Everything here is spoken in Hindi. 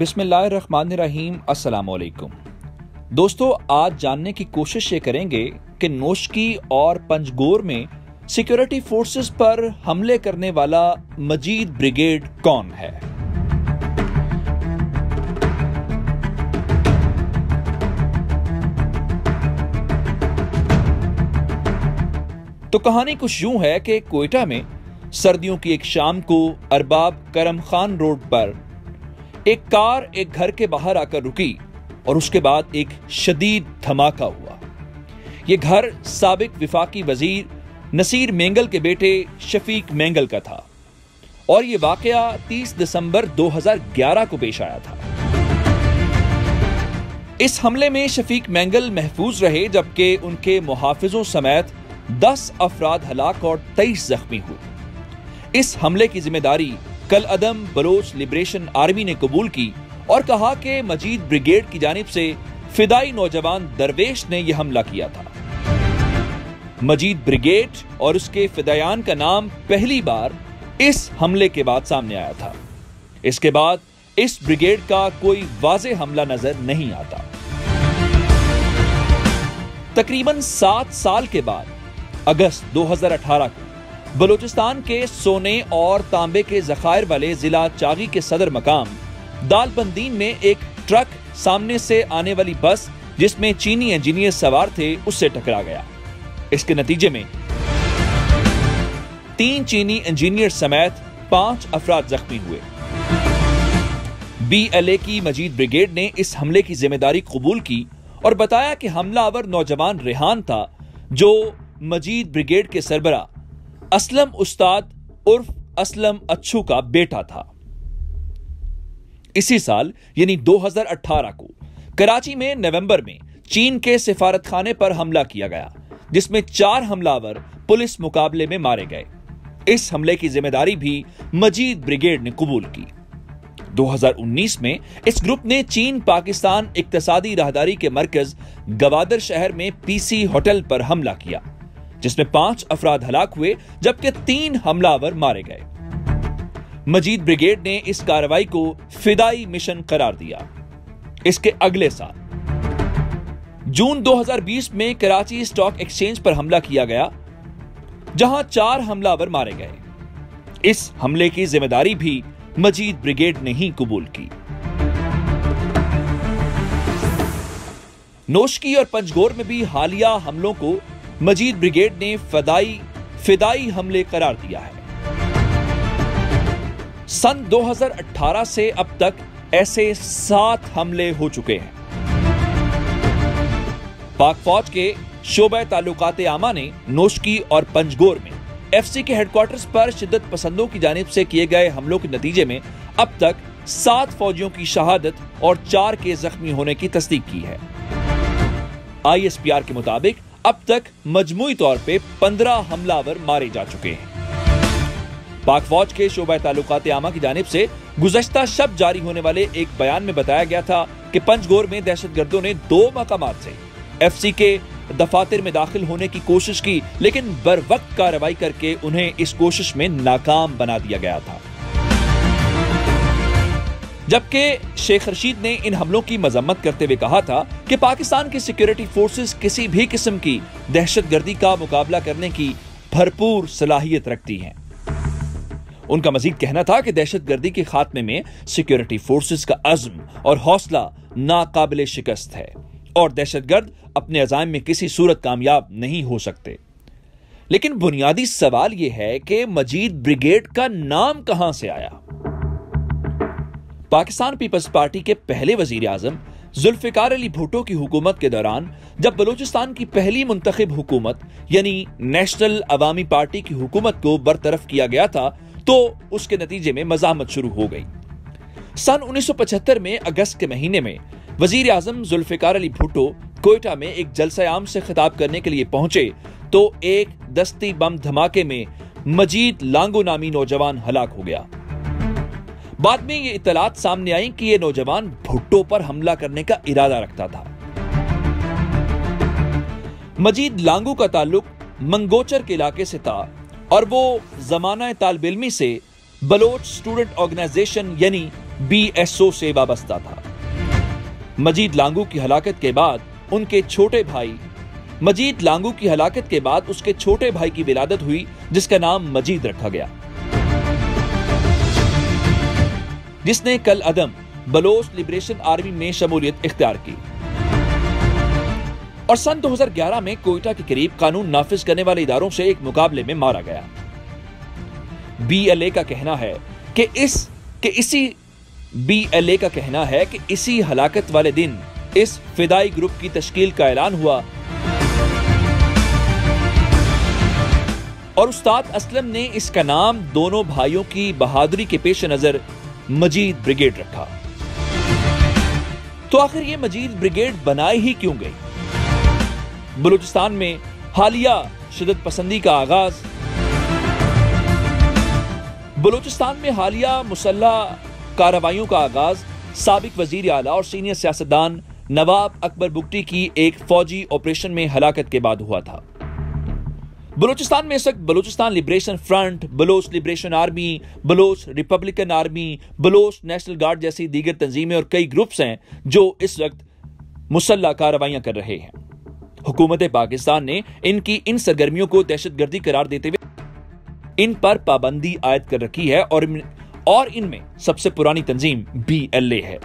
बिस्मिल्लाहिर्रहमानिर्रहीम। अस्सलामुअलैकुम दोस्तों, आज जानने की कोशिश ये करेंगे कि नोशकी और पंजगोर में सिक्योरिटी फोर्सेस पर हमले करने वाला मजीद ब्रिगेड कौन है। तो कहानी कुछ यूं है कि कोयटा में सर्दियों की एक शाम को अरबाब करम खान रोड पर एक कार एक घर के बाहर आकर रुकी और उसके बाद एक शदीद धमाका हुआ। यह घर साबिक विफाकी वजीर नसीर मेंगल के बेटे शफीक मेंगल का था और यह वाकया 30 दिसंबर 2011 को पेश आया था। इस हमले में शफीक मेंगल महफूज रहे जबकि उनके मुहाफिजों समेत 10 अफराद हलाक और 23 जख्मी हुए। इस हमले की जिम्मेदारी कल अदम बलोच लिबरेशन आर्मी ने कबूल की और कहा कि मजीद ब्रिगेड की जानिब से फिदाई नौजवान दरवेश ने यह हमला किया था। मजीद ब्रिगेड और उसके फिदायान का नाम पहली बार इस हमले के बाद सामने आया था। इसके बाद इस ब्रिगेड का कोई वाज़ेह हमला नजर नहीं आता। तकरीबन 7 साल के बाद अगस्त 2018 को बलूचिस्तान के सोने और तांबे के जखायर वाले जिला चागी के सदर मकाम दालबंदीन में एक ट्रक सामने से आने वाली बस जिसमें चीनी इंजीनियर सवार थे उससे टकरा गया। इसके नतीजे में 3 चीनी इंजीनियर समेत 5 अफराद जख्मी हुए। BLA की मजीद ब्रिगेड ने इस हमले की जिम्मेदारी कबूल की और बताया कि हमलावर नौजवान रेहान था जो मजीद ब्रिगेड के सरबरा असलम उस्ताद उर्फ असलम अच्छू का बेटा था। इसी साल यानी 2018 को कराची में नवंबर में चीन के सिफारतखाने पर हमला किया गया जिसमें 4 हमलावर पुलिस मुकाबले में मारे गए। इस हमले की जिम्मेदारी भी मजीद ब्रिगेड ने कबूल की। 2019 में इस ग्रुप ने चीन पाकिस्तान इक्तसादी राहदारी के मरकज गवादर शहर में PC होटल पर हमला किया जिसमें 5 अफराद हलाक हुए जबकि 3 हमलावर मारे गए। मजीद ब्रिगेड ने इस कार्रवाई को फिदाई मिशन करार दिया। इसके अगले साल जून 2020 में कराची स्टॉक एक्सचेंज पर हमला किया गया जहां 4 हमलावर मारे गए। इस हमले की जिम्मेदारी भी मजीद ब्रिगेड ने ही कबूल की। नोशकी और पंजगोर में भी हालिया हमलों को मजीद ब्रिगेड ने फिदाई हमले करार दिया है। सन 2018 से अब तक ऐसे 7 हमले हो चुके हैं। पाक फौज के शोबे ताल्लुकात आमा ने नोशकी और पंजगोर में FC के हेडक्वार्टर्स पर शिद्दत पसंदों की जानिब से किए गए हमलों के नतीजे में अब तक 7 फौजियों की शहादत और 4 के जख्मी होने की तस्दीक की है। ISPR के मुताबिक अब तक मजमूई तौर पे 15 हमलावर मारे जा चुके हैं। पाक फौज के शोबा ताल्लुकात आमा की जानिब से गुज़श्ता शब जारी होने वाले एक बयान में बताया गया था कि पंजगोर में दहशतगर्दों ने 2 मकामात से FC के दफातर में दाखिल होने की कोशिश की लेकिन बर वक्त कार्रवाई करके उन्हें इस कोशिश में नाकाम बना दिया गया था। जबकि शेख रशीद ने इन हमलों की मजम्मत करते हुए कहा था कि पाकिस्तान की सिक्योरिटी फोर्सेस किसी भी किस्म की दहशतगर्दी का मुकाबला करने की भरपूर सलाहियत रखती हैं। उनका मजीद कहना था कि दहशतगर्दी के खात्मे में सिक्योरिटी फोर्सेस का अज़्म और हौसला नाकाबिले शिकस्त है और दहशतगर्द अपने अज़ाइम में किसी सूरत कामयाब नहीं हो सकते। लेकिन बुनियादी सवाल यह है कि मजीद ब्रिगेड का नाम कहां से आया। पाकिस्तान पीपल्स पार्टी के पहले वजीर आजम जुल्फिकार अली भुट्टो की हुकूमत के दौरान जब बलूचिस्तान की पहली मुंतखब हुकूमत यानी नेशनल अवामी पार्टी की हुकूमत को बरतरफ किया गया था तो उसके नतीजे में मज़ाहमत शुरू हो गई। सन 1975 में अगस्त के महीने में वजीर आजम जुल्फिकार अली भुट्टो कोयटा में एक जलसा-ए-आम से खिताब करने के लिए पहुंचे तो एक दस्ती बम धमाके में मजीद लांगो नामी नौजवान हलाक हो गया। बाद में ये इत्तलात सामने आई कि यह नौजवान भुट्टो पर हमला करने का इरादा रखता था। मजीद लांगू का ताल्लुक मंगोचर के इलाके से था और वो जमाना तालिब इल्मी से बलोच स्टूडेंट ऑर्गेनाइजेशन यानी BSO से वाबस्ता था। मजीद लांगू की हलाकत के बाद उसके छोटे भाई की विलादत हुई, जिसका नाम मजीद रखा गया, जिसने कल अदम बलोच लिबरेशन आर्मी में शमूलियत इख्तियार की और सन 2011 में कोयटा के करीब कानून नाफिज करने वाले इदारों से एक मुकाबले में मारा गया। BLA का कहना है कि इसी हलाकत वाले दिन इस फिदाई ग्रुप की तश्कील का ऐलान हुआ और उस्ताद असलम ने इसका नाम दोनों भाइयों की बहादुरी के पेश नजर मजीद ब्रिगेड रखा। तो आखिर ये मजीद ब्रिगेड बनाई ही क्यों गई? बलूचिस्तान में हालिया शिद्दत पसंदी का आगाज, बलूचिस्तान में हालिया मुसल्लह कार्रवाइयों का आगाज साबिक वजीर आला और सीनियर सियासतदान नवाब अकबर बुगटी की एक फौजी ऑपरेशन में हलाकत के बाद हुआ था। बलूचिस्तान में इस वक्त Balochistan Liberation Front, Baloch Liberation Army, Baloch Republican Army, Baloch National Guard जैसी दीगर तंजीमें और कई ग्रुप्स हैं जो इस वक्त मुसल्लह कार्रवाइयां कर रहे हैं। हुकूमत पाकिस्तान ने इनकी इन सरगर्मियों को दहशतगर्दी करार देते हुए इन पर पाबंदी आयद कर रखी है और इनमें सबसे पुरानी तंजीम BLA है।